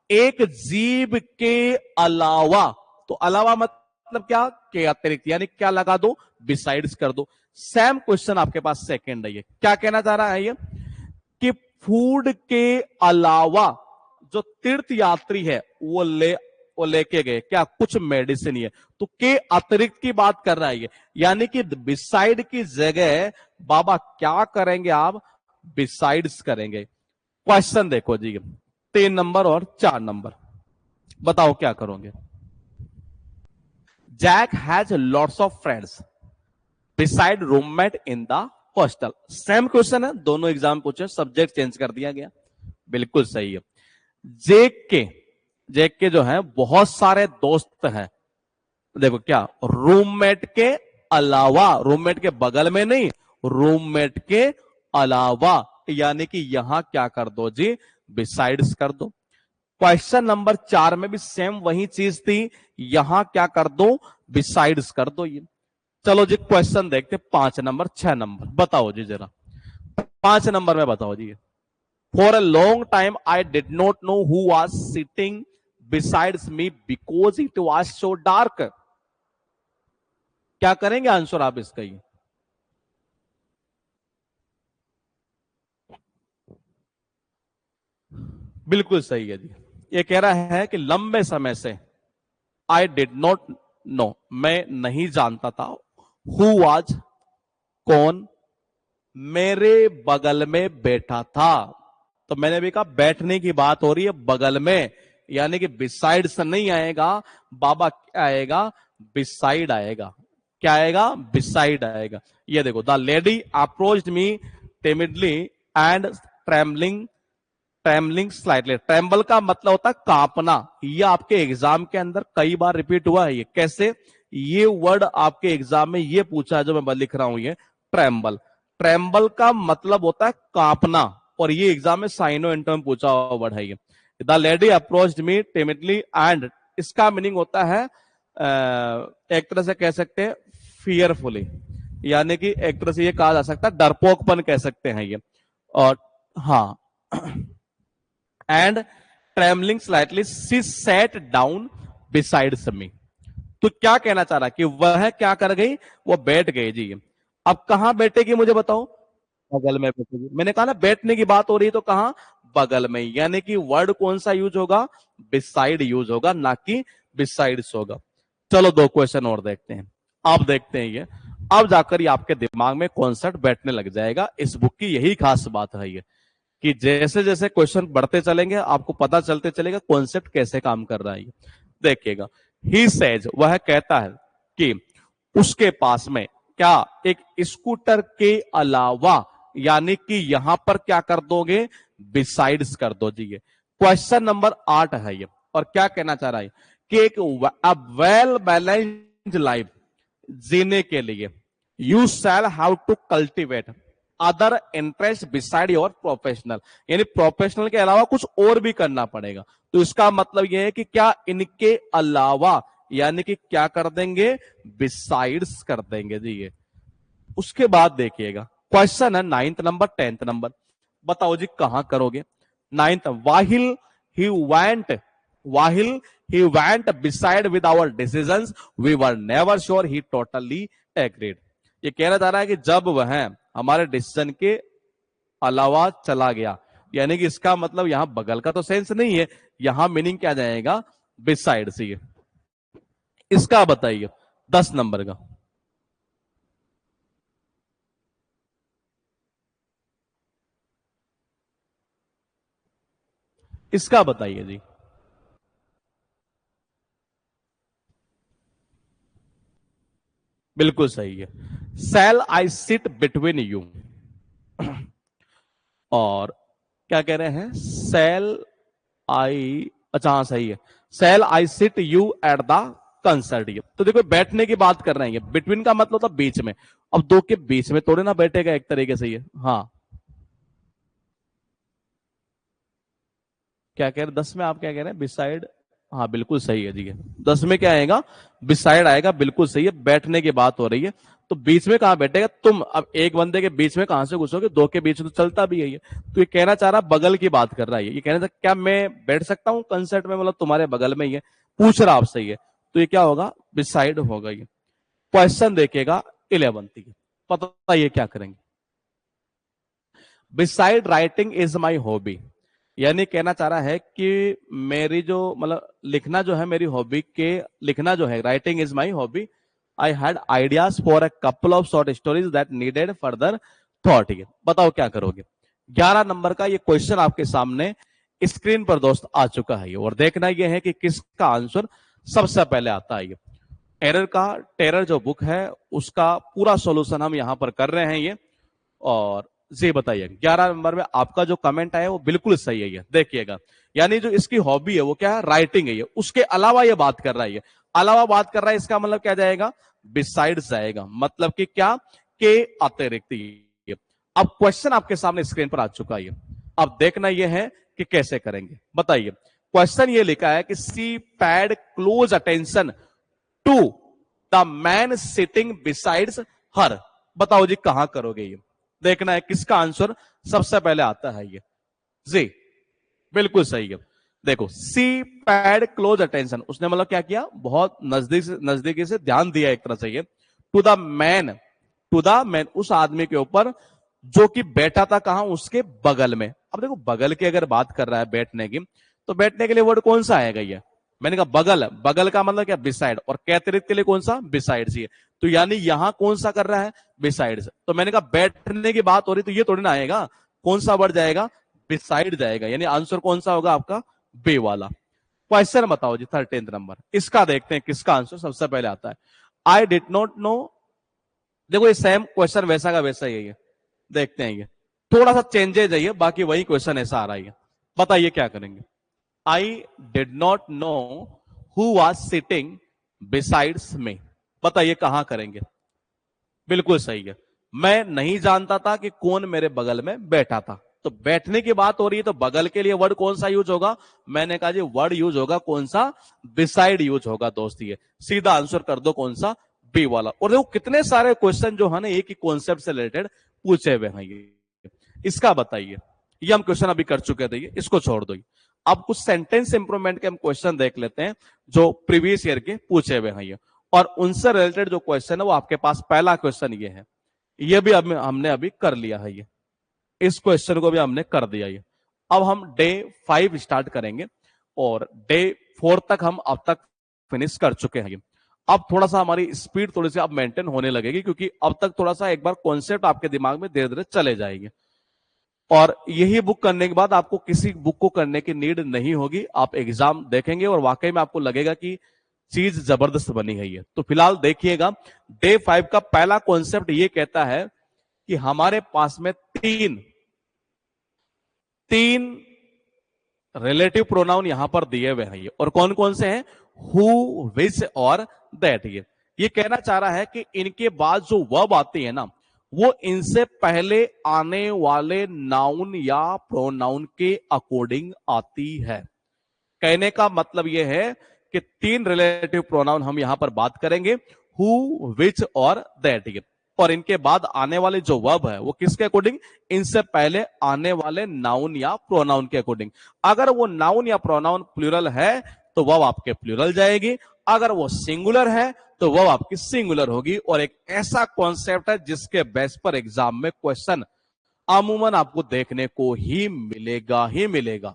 एक जीप के अलावा। तो अलावा मतलब क्या? के अतिरिक्त, यानी क्या लगा दो? बिसाइड्स कर दो। सेम क्वेश्चन आपके पास सेकंड है। ये क्या कहना चाह रहा है ये कि फूड के अलावा जो तीर्थ यात्री है वो लेके गए क्या? कुछ मेडिसिन। है तो के अतिरिक्त की बात कर रहा है ये, यानी कि बिसाइड की जगह बाबा क्या करेंगे आप? बिसाइड्स करेंगे। क्वेश्चन देखो जी, 3 नंबर और 4 नंबर, बताओ क्या करोगे? Jack has lots of friends beside roommate in the hostel. Same question है, दोनों एग्जाम पूछे, सब्जेक्ट चेंज कर दिया गया। बिल्कुल सही है। जेक के जो है बहुत सारे दोस्त हैं। देखो क्या? रूममेट के अलावा, रूममेट के बगल में नहीं, रूममेट के अलावा, यानी कि यहां क्या कर दो जी? बिसाइड्स कर दो। क्वेश्चन नंबर 4 में भी सेम वही चीज थी, यहां क्या कर दो? बिसाइड्स कर दो। ये चलो जी क्वेश्चन देखते 5 नंबर 6 नंबर, बताओ जी जरा 5 नंबर में बताओ जी। For a long time I did not know who was sitting besides me because it was so dark. क्या करेंगे आंसर आप इसका? ये बिल्कुल सही है जी। ये कह रहा है कि लंबे समय से आई डिड नॉट नो, मैं नहीं जानता था, हु वाज, कौन मेरे बगल में बैठा था। तो मैंने भी कहा बैठने की बात हो रही है बगल में, यानी कि बिसाइड से नहीं आएगा बाबा, क्या आएगा? बिसाइड आएगा। क्या आएगा? बिसाइड आएगा। ये देखो, the lady approached me timidly and trembling, trembling slightly. Tremble का मतलब होता है कांपना। ये आपके एग्जाम के अंदर कई बार रिपीट हुआ है। ये कैसे? ये वर्ड आपके एग्जाम में ये पूछा है जो मैं लिख रहा हूं, ये ट्रेम्बल। ट्रेम्बल का मतलब होता है कांपना, और ये एग्जाम में साइनो इंटर में पूछा हुआ वर्ड है ये। The lady approached me timidly and, इसका मीनिंग होता है एक तरह से कह सकते हैं फियरफुली, यानी कि एक तरह से ये कहा जा सकता है डरपोकपन कह सकते हैं ये। और हाँ, and trembling slightly she sat down beside me. तो क्या कहना चाह रहा कि वह क्या कर गई? वो बैठ गई जी। अब कहां बैठेगी मुझे बताओ? बगल में बैठेगी। मैंने कहा ना बैठने की बात हो रही है, तो कहां? बगल में, यानी कि वर्ड कौन सा यूज होगा? बिसाइड यूज होगा, ना कि बिसाइड्स होगा। चलो 2 क्वेश्चन और देखते हैं। अब देखते हैं ये, अब जाकर ये आपके दिमाग में कॉन्सेप्ट बैठने लग जाएगा। इस बुक की यही खास बात है ये, कि जैसे जैसे क्वेश्चन बढ़ते चलेंगे आपको पता चलते चलेगा कॉन्सेप्ट कैसे काम कर रहा है। देखिएगा, ही सेज, वह कहता है कि उसके पास में क्या? एक स्कूटर के अलावा, यानी कि यहां पर क्या कर दोगे? बिसाइड्स कर दो जी। क्वेश्चन नंबर 8 है ये, और क्या कहना चाह रहा है कि एक वेल बैलेंस्ड लाइफ जीने के लिए you shall have to cultivate other interest beside your professional, यानी प्रोफेशनल के अलावा कुछ और भी करना पड़ेगा। तो इसका मतलब यह है कि क्या इनके अलावा यानी कि क्या कर देंगे, बिसाइड्स कर देंगे जी ये। उसके बाद देखिएगा क्वेश्चन है 9th नंबर 10th नंबर, बताओ जी कहां करोगे। 9th, while he went beside with our decisions we were never sure he totally agreed। ये कहना चाह रहा है कि जब वह हमारे डिसीजन के अलावा चला गया, यानी कि इसका मतलब यहां बगल का तो सेंस नहीं है, यहां मीनिंग क्या जाएगा, बिसाइड से। इसका बताइए 10 नंबर का। इसका बताइए जी। बिल्कुल सही है। Shall I sit between you, और क्या कह रहे हैं, सेल आई, अच्छा हाँ सही है, shall I sit you at the concert. तो देखो बैठने की बात कर रहे हैं, बिटवीन का मतलब था बीच में, अब दो के बीच में थोड़े ना बैठेगा एक तरीके से ये। हाँ क्या कह रहे 10 में, आप क्या कह रहे हैं, बिसाइड। हाँ बिल्कुल सही है जी, 10 में क्या आएगा, बिसाइड आएगा, बिल्कुल सही है, बैठने की बात हो रही है। तो बीच में कहां बैठेगा तुम, अब एक बंदे के बीच में कहां से घुसोगे, दो के बीच में तो चलता भी है ये। तो ये कहना चाह रहा बगल की बात कर रहा है, ये कहना चाह क्या मैं बैठ सकता हूँ कंसर्ट में, मतलब तुम्हारे बगल में ही है, पूछ रहा आपसे ये। तो ये क्या होगा, बिसाइड होगा ये। क्वेश्चन देखिएगा 11th, पता ये क्या करेंगे। Beside writing is my hobby, यानी कहना चाह रहा है कि मेरी जो मतलब लिखना जो है मेरी हॉबी के, लिखना जो है, writing is my hobby, I had ideas for a couple of short stories that needed further thought. बताओ क्या करोगे। 11 नंबर का ये क्वेश्चन आपके सामने स्क्रीन पर दोस्त आ चुका है, और देखना यह है कि किसका आंसर सबसे पहले आता है। एरर का टेरर जो बुक है उसका पूरा सॉल्यूशन हम यहां पर कर रहे हैं ये। और जी बताइए 11 नंबर में आपका जो कमेंट आया वो बिल्कुल सही है, ये देखिएगा, यानी जो इसकी हॉबी है वो क्या है, राइटिंग है ये, उसके अलावा ये बात कर रहा है, ये अलावा बात कर रहा है, इसका मतलब क्या जाएगा, बिसाइड्स जाएगा, मतलब कि क्या, के अतिरिक्त ये। अब क्वेश्चन आपके सामने स्क्रीन पर आ चुका है, अब देखना यह है कि कैसे करेंगे, बताइए। क्वेश्चन ये लिखा है कि she paid close attention to the man sitting besides her, बताओ जी कहां करोगे ये, देखना है किसका आंसर सबसे पहले आता है ये। जी बिल्कुल सही है। देखो सी पैड क्लोज अटेंशन, उसने मतलब क्या किया, बहुत नजदीकी से ध्यान दिया एक तरह से ये, to the man, to the man, उस आदमी के ऊपर जो कि बैठा था कहां, उसके बगल में। अब देखो बगल की अगर बात कर रहा है बैठने की, तो बैठने के लिए वर्ड कौन सा आएगा ये, मैंने कहा बगल, बगल का मतलब क्या, बिसाइड, और कैतरित के लिए कौन सा, बिसाइड ही है। तो यानी यहां कौन सा कर रहा है, बिसाइड। तो मैंने कहा बैठने की बात हो रही तो ये थोड़ी ना आएगा, कौन सा वर्ड जाएगा, बिसाइड जाएगा, यानी आंसर कौन सा होगा आपका, बे वाला। क्वेश्चन बताओ जी 13th नंबर, इसका देखते हैं किसका आंसर सबसे पहले आता है। आई डिड नॉट नो, देखो ये सेम क्वेश्चन वैसा का वैसा ही है, देखते हैं ये थोड़ा सा चेंजेज है ये, बाकी वही क्वेश्चन ऐसा आ रहा है। बताइए क्या करेंगे। I did not know who was sitting besides me, बताइए कहां करेंगे, बिल्कुल सही है, मैं नहीं जानता था कि कौन मेरे बगल में बैठा था। तो बैठने की बात हो रही है तो बगल के लिए वर्ड कौन सा यूज होगा, मैंने कहा जी वर्ड यूज होगा कौन सा, बिसाइड यूज होगा दोस्त, ये सीधा आंसर कर दो कौन सा, बी वाला। और देखो कितने सारे क्वेश्चन जो है ना एक ही कॉन्सेप्ट से रिलेटेड पूछे हुए हैं ये। इसका बताइए, ये हम क्वेश्चन अभी कर चुके थे, इसको छोड़ दो। अब कुछ सेंटेंस इंप्रूवमेंट के हम क्वेश्चन देख लेते हैं जो प्रीवियस ईयर के पूछे हुए हैं ये, और उनसे रिलेटेड जो क्वेश्चन है वो आपके पास पहला क्वेश्चन ये है, ये भी हमने अभी कर लिया है ये, इस क्वेश्चन को भी हमने कर दिया ये। अब हम डे 5 स्टार्ट करेंगे, और डे 4 तक हम अब तक फिनिश कर चुके हैं। अब थोड़ा सा हमारी स्पीड थोड़ी सी अब मेंटेन होने लगेगी, क्योंकि अब तक थोड़ा सा एक बार कॉन्सेप्ट आपके दिमाग में धीरे धीरे चले जाएंगे, और यही बुक करने के बाद आपको किसी बुक को करने की नीड नहीं होगी, आप एग्जाम देखेंगे और वाकई में आपको लगेगा कि चीज जबरदस्त बनी है ये। तो फिलहाल देखिएगा, डे 5 का पहला कॉन्सेप्ट ये कहता है कि हमारे पास में तीन तीन रिलेटिव प्रोनाउन यहां पर दिए हुए हैं ये, और कौन कौन से हैं, हु, विच और दैट। ये कहना चाह रहा है कि इनके बाद जो वर्ब आती है ना, वो इनसे पहले आने वाले नाउन या प्रोनाउन के अकॉर्डिंग आती है। कहने का मतलब यह है कि 3 रिलेटिव प्रोनाउन हम यहां पर बात करेंगे, हु, विच और दैट। और इनके बाद आने वाले जो वर्ब है वो किसके अकॉर्डिंग, इनसे पहले आने वाले नाउन या प्रोनाउन के अकॉर्डिंग। अगर वो नाउन या प्रोनाउन प्लूरल है तो वर्ब आपके प्लूरल जाएगी, अगर वो सिंगुलर है तो वर्ब आपकी सिंगुलर होगी। और एक ऐसा कॉन्सेप्ट है जिसके बेस पर एग्जाम में क्वेश्चन अमूमन आपको देखने को ही मिलेगा।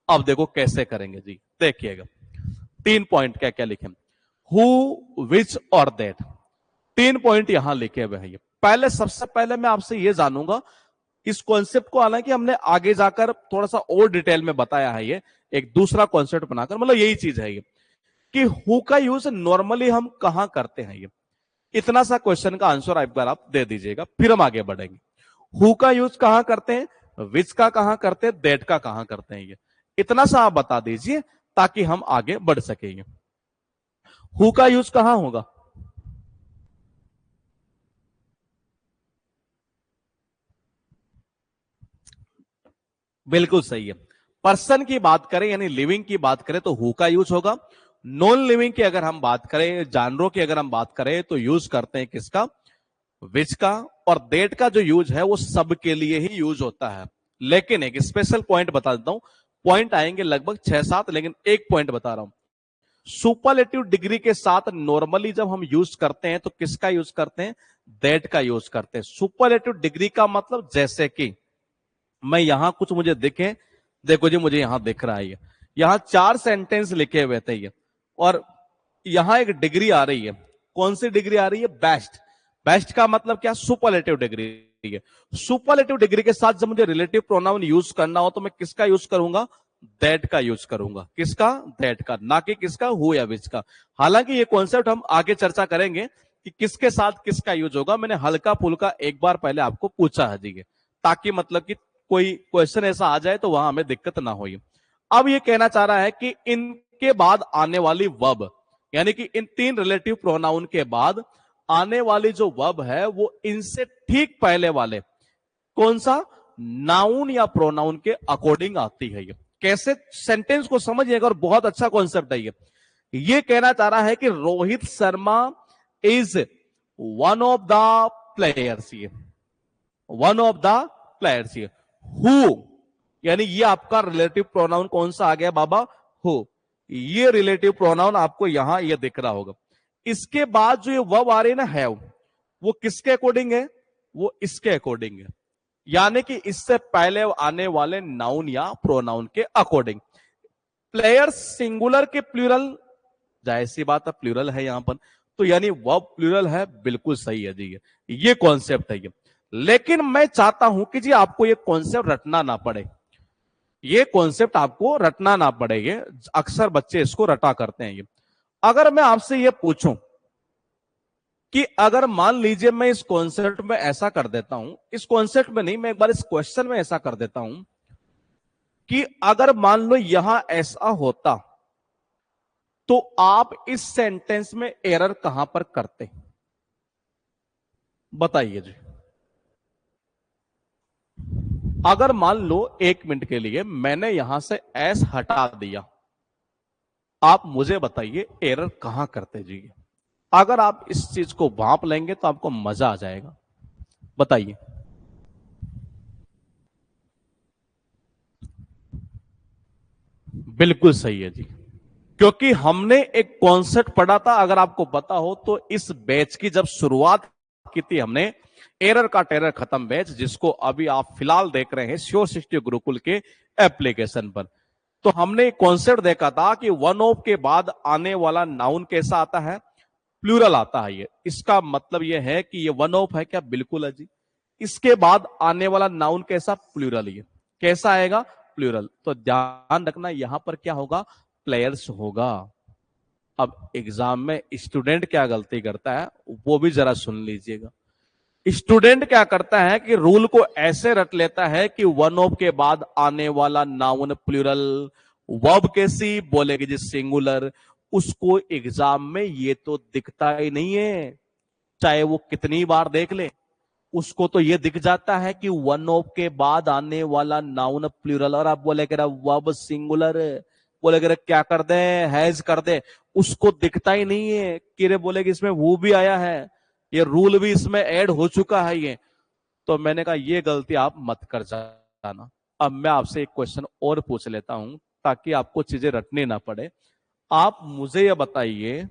अब देखो कैसे करेंगे जी, देखिएगा 3 पॉइंट क्या क्या लिखे, हु, विच और दैट। 3 पॉइंट यहां लिखे हुए हैं। ये पहले, सबसे पहले मैं आपसे ये जानूंगा इस कॉन्सेप्ट को, हालांकि हमने आगे जाकर थोड़ा सा और डिटेल में बताया है, ये एक दूसरा कॉन्सेप्ट बनाकर, मतलब यही चीज है ये कि हु का यूज नॉर्मली हम कहां करते हैं। ये इतना सा क्वेश्चन का आंसर एक बार आप दे दीजिएगा, फिर हम आगे बढ़ेंगे। हु का यूज कहां करते हैं, विच का कहां करते हैं, दैट का कहां करते हैं, ये इतना सा आप बता दीजिए ताकि हम आगे बढ़ सकेंगे। हु का यूज कहां होगा, बिल्कुल सही है। पर्सन की बात करें यानी लिविंग की बात करें तो हु का यूज होगा। नॉन लिविंग की अगर हम बात करें, जानवरों की अगर हम बात करें तो यूज करते हैं किसका, विच का। और दैट का जो यूज है वो सबके लिए ही यूज होता है। लेकिन एक स्पेशल पॉइंट बता देता हूं, पॉइंट आएंगे लगभग 6-7, लेकिन एक पॉइंट बता रहा हूं। सुपरलेटिव डिग्री के साथ नॉर्मली जब हम यूज करते हैं तो किसका यूज करते हैं, दैट का यूज करते हैं। सुपरलेटिव डिग्री का मतलब जैसे कि मैं यहां कुछ मुझे दिखे, देखो जी मुझे यहां दिख रहा है ये, यहां 4 सेंटेंस लिखे हुए थे ये, और यहां एक डिग्री आ रही है। कौन सी डिग्री आ रही है, बेस्ट। बेस्ट का मतलब क्या, सुपरलेटिव डिग्री है। सुपरलेटिव डिग्री के साथ जब मुझे रिलेटिव प्रोनाउन यूज करना हो तो मैं किसका यूज करूंगा, दैट का यूज करूंगा। किसका, दैट का, ना कि किसका, हु या विच का। हालांकि ये कॉन्सेप्ट हम आगे चर्चा करेंगे कि किसके साथ किसका यूज होगा। मैंने हल्का फुल्का एक बार पहले आपको पूछा है जी, ताकि मतलब कि कोई क्वेश्चन ऐसा आ जाए तो वहां हमें दिक्कत ना हो। अब ये कहना चाह रहा है कि इनके बाद आने वाली वर्ब, यानी कि इन 3 रिलेटिव प्रोनाउन के बाद आने वाली जो वर्ब है वो इनसे ठीक पहले वाले कौन सा, नाउन या प्रोनाउन के अकॉर्डिंग आती है। ये कैसे, सेंटेंस को समझिएगा, और बहुत अच्छा कॉन्सेप्ट है ये कहना चाह रहा है कि Rohit Sharma is one of the players, ये वन ऑफ द प्लेयर्स, ये हु, यानी ये आपका रिलेटिव प्रोनाउन कौन सा आ गया बाबा, हु। ये रिलेटिव प्रोनाउन आपको यहां ये दिख रहा होगा। इसके बाद जो ये वर्ब आ रही है ना, हैव, वो किसके अकॉर्डिंग है, वो इसके अकॉर्डिंग है, यानी कि इससे पहले आने वाले नाउन या प्रोनाउन के अकॉर्डिंग। प्लेयर्स सिंगुलर के प्लूरल, जाहिर सी बात है प्लूरल है यहां पर, तो यानी वर्ब प्लूरल है, बिल्कुल सही है जी। ये कॉन्सेप्ट है ये। लेकिन मैं चाहता हूं कि जी आपको ये कॉन्सेप्ट रटना ना पड़े, ये कॉन्सेप्ट आपको रटना ना पड़े। ये अक्सर बच्चे इसको रटा करते हैं। ये अगर मैं आपसे ये पूछूं कि अगर मान लीजिए मैं इस कॉन्सेप्ट में ऐसा कर देता हूं, इस कॉन्सेप्ट में नहीं, मैं एक बार इस क्वेश्चन में ऐसा कर देता हूं कि अगर मान लो यहां ऐसा होता तो आप इस सेंटेंस में एरर कहां पर करते, बताइए जी। अगर मान लो 1 मिनट के लिए मैंने यहां से एस हटा दिया, आप मुझे बताइए एरर कहां करते जी। अगर आप इस चीज को भांप लेंगे तो आपको मजा आ जाएगा, बताइए। बिल्कुल सही है जी, क्योंकि हमने एक कॉन्सेप्ट पढ़ा था, अगर आपको पता हो तो इस बैच की जब शुरुआत की थी हमने, एरर का टेरर खत्म बैच, जिसको अभी आप फिलहाल देख रहे हैं श्योर सिस्टम गुरुकुल के एप्लीकेशन पर। तो हमने एक कॉन्सेप्ट देखा था कि वन ऑफ के बाद आने वाला नाउन कैसा आता है, प्लूरल आता है। ये इसका मतलब ये है कि ये वन ऑफ है क्या, बिल्कुल है जी। इसके बाद आने वाला नाउन कैसा, प्लूरल। ये कैसा आएगा, प्लूरल। तो ध्यान रखना यहां पर क्या होगा, प्लेयर्स होगा। अब एग्जाम में स्टूडेंट क्या गलती करता है वो भी जरा सुन लीजिएगा। स्टूडेंट क्या करता है कि रूल को ऐसे रट लेता है कि वन ऑफ के बाद आने वाला नाउन प्लूरल, वर्ब कैसी बोलेगी जी, सिंगुलर। उसको एग्जाम में ये तो दिखता ही नहीं है, चाहे वो कितनी बार देख ले, उसको तो ये दिख जाता है कि वन ऑफ के बाद आने वाला नाउन प्लूरल, और आप बोले वर्ब सिंगुलर, बोले अगर क्या कर दे, हैज कर दे, उसको दिखता ही नहीं है कि रे बोले कि इसमें वो भी आया है, ये रूल भी इसमें ऐड हो चुका है ये। तो मैंने कहा ये गलती आप मत कर जाना। अब मैं आपसे एक क्वेश्चन और पूछ लेता हूं ताकि आपको चीजें रटनी ना पड़े। आप मुझे ये बताइए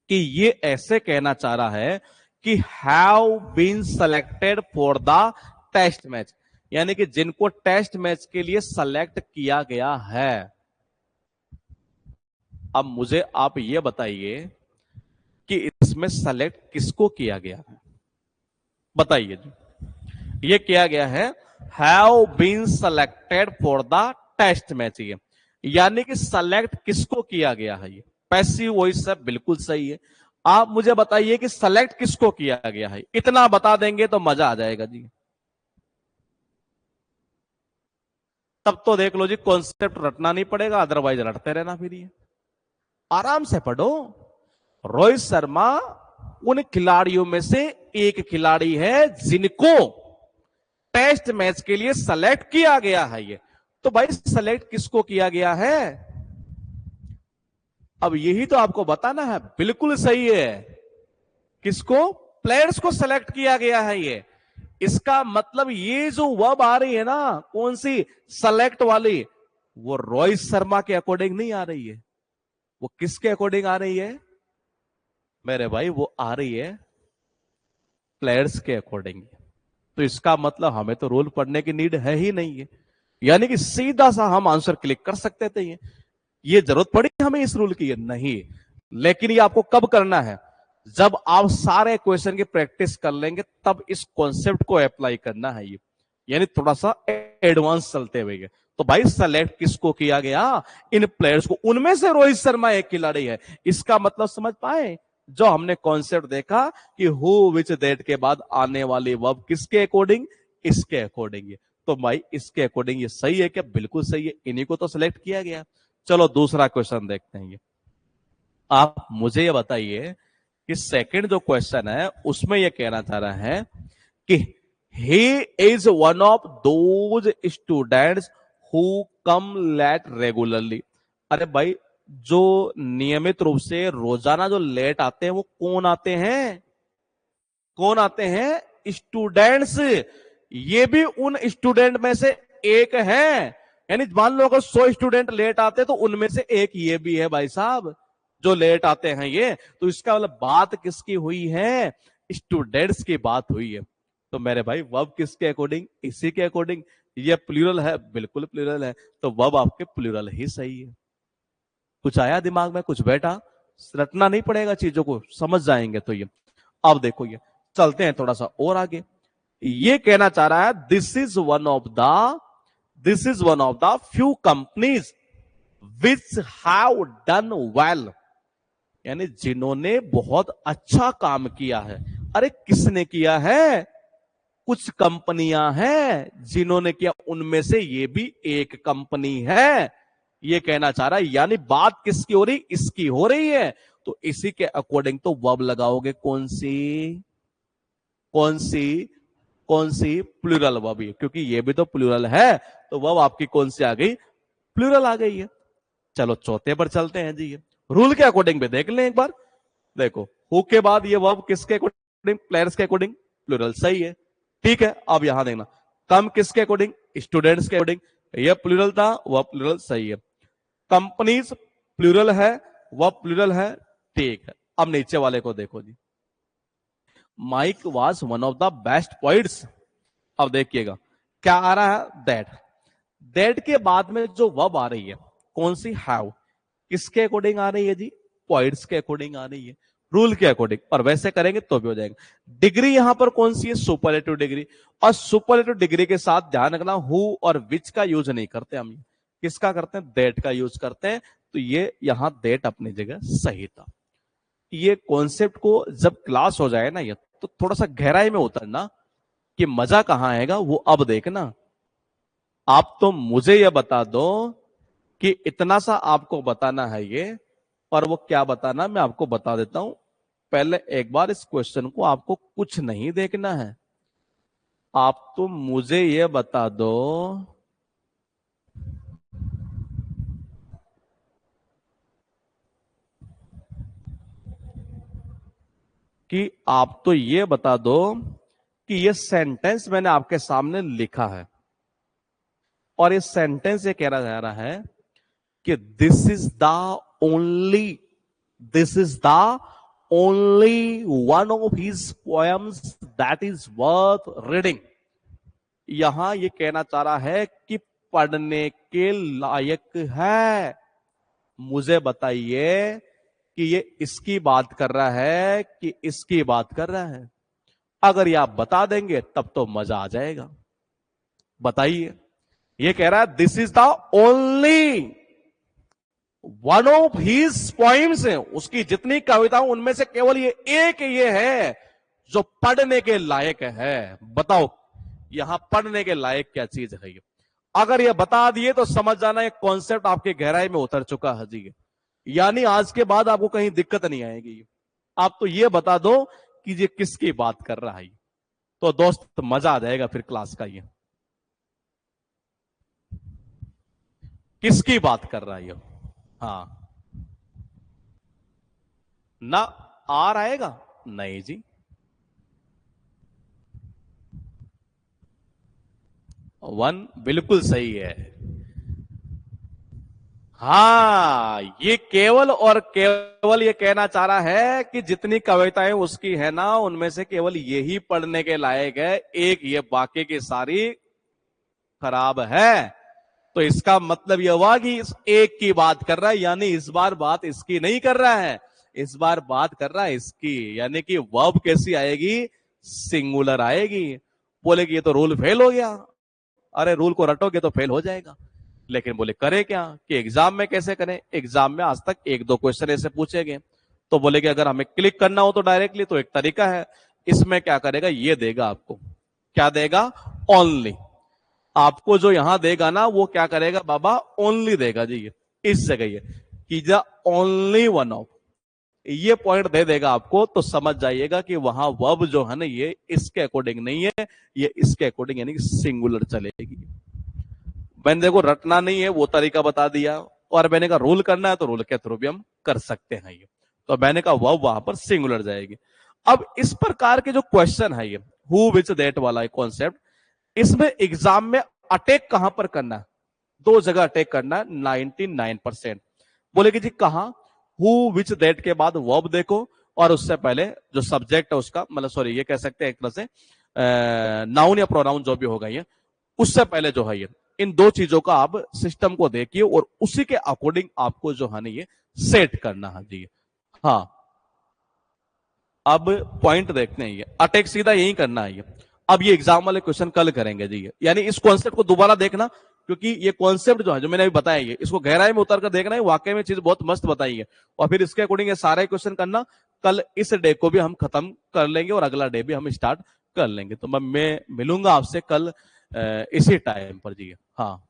कि ये ऐसे कहना चाह रहा है कि have been selected for the test match, यानी कि जिनको टेस्ट मैच के लिए सेलेक्ट किया गया है। अब मुझे आप ये बताइए कि इसमें सेलेक्ट किसको किया गया है, बताइए जी। ये किया गया है have been selected for the test match, ये यानी कि सेलेक्ट किसको किया गया है, ये पैसिव वॉइस है, बिल्कुल सही है। आप मुझे बताइए कि सेलेक्ट किसको किया गया है, इतना बता देंगे तो मजा आ जाएगा जी। तब तो देख लो जी, कॉन्सेप्ट रटना नहीं पड़ेगा, अदरवाइज रटते रहना फिर ये। आराम से पढ़ो। रोहित शर्मा उन खिलाड़ियों में से एक खिलाड़ी है जिनको टेस्ट मैच के लिए सेलेक्ट किया गया है ये। तो भाई सेलेक्ट किसको किया गया है, अब यही तो आपको बताना है। बिल्कुल सही है, किसको, प्लेयर्स को सेलेक्ट किया गया है ये। इसका मतलब ये जो वर्ब आ रही है ना, कौन सी, सेलेक्ट वाली, वो रोहित शर्मा के अकॉर्डिंग नहीं आ रही है। वो किसके अकॉर्डिंग आ रही है मेरे भाई, वो आ रही है प्लेयर्स के अकॉर्डिंग। तो इसका मतलब हमें तो रूल पढ़ने की नीड है ही नहीं है, यानी कि सीधा सा हम आंसर क्लिक कर सकते थे। ये जरूरत पड़ी हमें इस रूल की, नहीं। लेकिन ये आपको कब करना है, जब आप सारे क्वेश्चन की प्रैक्टिस कर लेंगे तब इस कॉन्सेप्ट को अप्लाई करना है ये, यानी थोड़ा सा एडवांस चलते हुए। तो भाई सेलेक्ट किसको किया गया, इन प्लेयर्स को, उनमें से रोहित शर्मा एक खिलाड़ी है। इसका मतलब समझ पाए, जो हमने कॉन्सेप्ट देखा कि हु विच दैट के बाद आने वाली वर्ब किसके अकॉर्डिंग, इसके अकॉर्डिंग। तो भाई इसके अकॉर्डिंग ये सही है क्या, बिल्कुल सही है, इन्हीं को तो सिलेक्ट किया गया। चलो दूसरा क्वेश्चन देखते हैं। ये आप मुझे ये बताइए कि सेकंड जो क्वेश्चन है उसमें ये कहना चाह रहा है कि he is one of those students who come late regularly. अरे भाई, जो नियमित रूप से रोजाना जो लेट आते हैं वो कौन आते हैं, कौन आते हैं, स्टूडेंट्स। ये भी उन स्टूडेंट में से एक है, यानी मान लो अगर 100 स्टूडेंट लेट आते तो उनमें से एक ये भी है भाई साहब, जो लेट आते हैं ये। तो इसका मतलब बात किसकी हुई है, स्टूडेंट्स की बात हुई है। तो मेरे भाई वर्ब किसके अकॉर्डिंग, इसी के अकॉर्डिंग। ये प्लूरल है, बिल्कुल प्लूरल है, तो वर्ब आपके प्लूरल ही सही है। कुछ आया दिमाग में, कुछ बैठा, रटना नहीं पड़ेगा, चीजों को समझ जाएंगे। तो ये अब देखो, ये चलते हैं थोड़ा सा और आगे। ये कहना चाह रहा है this is one of the few companies which have done well, यानी जिन्होंने बहुत अच्छा काम किया है। अरे किसने किया है, कुछ कंपनियां हैं जिन्होंने किया, उनमें से ये भी एक कंपनी है, ये कहना चाह रहा है। यानी बात किसकी हो रही, इसकी हो रही है। तो इसी के अकॉर्डिंग तो वर्ब लगाओगे, कौन सी, कौन सी, कौन सी, प्लूरल वर्ब, क्योंकि ये भी तो प्लूरल है। तो वर्ब आपकी कौन सी आ गई, प्लूरल आ गई है। चलो चौथे पर चलते हैं जी। ये रूल के अकॉर्डिंग भी देख लें एक बार। देखो हु के बाद ये वर्ब किसके अकॉर्डिंग, प्लेयर्स के अकॉर्डिंग, प्लूरल सही है, ठीक है। अब यहां देखना, कम किसके अकॉर्डिंग, स्टूडेंट्स के अकॉर्डिंग, यह प्लूरल था, वह प्लूरल सही है। कंपनीज प्लूरल है, वह प्लूरल है, ठीक है। अब नीचे वाले को देखो जी, Mike was one of the best points. अब देखिएगा क्या आ रहा है, दैट के बाद में जो वर्ब आ रही है कौन सी, हैव, किसके अकॉर्डिंग आ रही है जी, पॉइंट्स के अकॉर्डिंग आ रही है, रूल के अकॉर्डिंग। और वैसे करेंगे तो भी हो जाएगा। डिग्री यहां पर कौन सी है, सुपरलेटिव डिग्री। और सुपरलेटिव डिग्री के साथ ध्यान रखना, हु और विच का यूज नहीं करते हम, किसका करते हैं, दैट का यूज करते हैं। तो ये यहां दैट अपनी जगह सही था। ये कॉन्सेप्ट को जब क्लास हो जाए ना ये, तो थोड़ा सा गहराई में उतरना, कि मजा कहां आएगा वो अब देखना। आप तो मुझे ये बता दो कि इतना सा आपको बताना है ये, और वो क्या बताना मैं आपको बता देता हूं। पहले एक बार इस क्वेश्चन को आपको कुछ नहीं देखना है, आप तो मुझे ये बता दो कि आप तो ये बता दो कि ये सेंटेंस मैंने आपके सामने लिखा है और इस सेंटेंस ये कह रहा जा रहा है कि this is the only one of his poems that is worth reading. यहां ये कहना चाह रहा है कि पढ़ने के लायक है। मुझे बताइए कि ये इसकी बात कर रहा है कि इसकी बात कर रहा है। अगर ये आप बता देंगे तब तो मजा आ जाएगा। बताइए, ये कह रहा है this is the only one of his poems है, उसकी जितनी कविताओं उनमें से केवल ये एक ये है जो पढ़ने के लायक है। बताओ यहां पढ़ने के लायक क्या चीज है ये? अगर ये बता दिए तो समझ जाना ये कॉन्सेप्ट आपके गहराई में उतर चुका है जी। यानी आज के बाद आपको कहीं दिक्कत नहीं आएगी। आप तो ये बता दो कि ये किसकी बात कर रहा है, तो दोस्त मजा आ जाएगा फिर क्लास का। ये किसकी बात कर रहा है? हाँ ना, आर आएगा? नहीं जी। वन बिल्कुल सही है। हाँ, ये केवल और केवल ये कहना चाह रहा है कि जितनी कविताएं उसकी है ना उनमें से केवल यही पढ़ने के लायक है, एक ये बाकी की सारी खराब है। तो इसका मतलब यह हुआ कि इस एक की बात कर रहा है, यानी इस बार बात इसकी नहीं कर रहा है, इस बार बात कर रहा है इसकी। यानी कि वर्ब कैसी आएगी? सिंगुलर आएगी। बोले कि ये तो रूल फेल हो गया। अरे रूल को रटोगे तो फेल हो जाएगा। लेकिन बोले करे क्या कि एग्जाम में कैसे करें? एग्जाम में आज तक एक दो क्वेश्चन ऐसे पूछे गए, तो बोले कि अगर हमें क्लिक करना हो तो डायरेक्टली, तो एक तरीका है। इसमें क्या करेगा, ये देगा आपको। क्या देगा? ओनली। आपको जो यहां देगा ना वो क्या करेगा बाबा? ओनली देगा जी। इस जगह ये कि द ओनली वन ऑफ, ये पॉइंट दे देगा आपको, तो समझ जाइएगा कि वहां वर्ब जो है ना ये इसके अकॉर्डिंग नहीं है, ये इसके अकॉर्डिंग यानी कि सिंगुलर चलेगी। मैंने देखो रटना नहीं है वो तरीका बता दिया, और मैंने कहा रूल करना है तो रूल के थ्रू भी हम कर सकते हैं ये। तो मैंने कहा वर्ब वहां पर सिंगुलर जाएगी। अब इस प्रकार के जो क्वेश्चन है ये हु विच दैट वाला कॉन्सेप्ट, इसमें एग्जाम में अटैक कहां पर करना है? दो जगह अटैक करना है 99%। बोले कि जी कहां? हु विच दैट के बाद वर्ब देखो, और उससे पहले जो सब्जेक्ट है उसका, मतलब सॉरी ये कह सकते हैं एक तरह से नाउन या प्रोनाउन जो भी होगा ये, उससे पहले जो है ये इन दो चीजों का आप सिस्टम को देखिए और उसी के अकॉर्डिंग आपको जो है ना ये सेट करना है जी। हाँ, अब पॉइंट देखते हैं, ये अटैक सीधा यही करना है ये। अब ये एग्जाम वाले क्वेश्चन कल करेंगे जी, यानी इस कॉन्सेप्ट को दोबारा देखना, क्योंकि ये कॉन्सेप्ट जो है जो मैंने अभी बताया ये, इसको गहराई में उतर कर देखना है। वाकई में चीज बहुत मस्त बताई है, और फिर इसके अकॉर्डिंग ये सारे क्वेश्चन करना। कल इस डे को भी हम खत्म कर लेंगे और अगला डे भी हम स्टार्ट कर लेंगे। तो मैं मिलूंगा आपसे कल इसी टाइम पर जी। हाँ।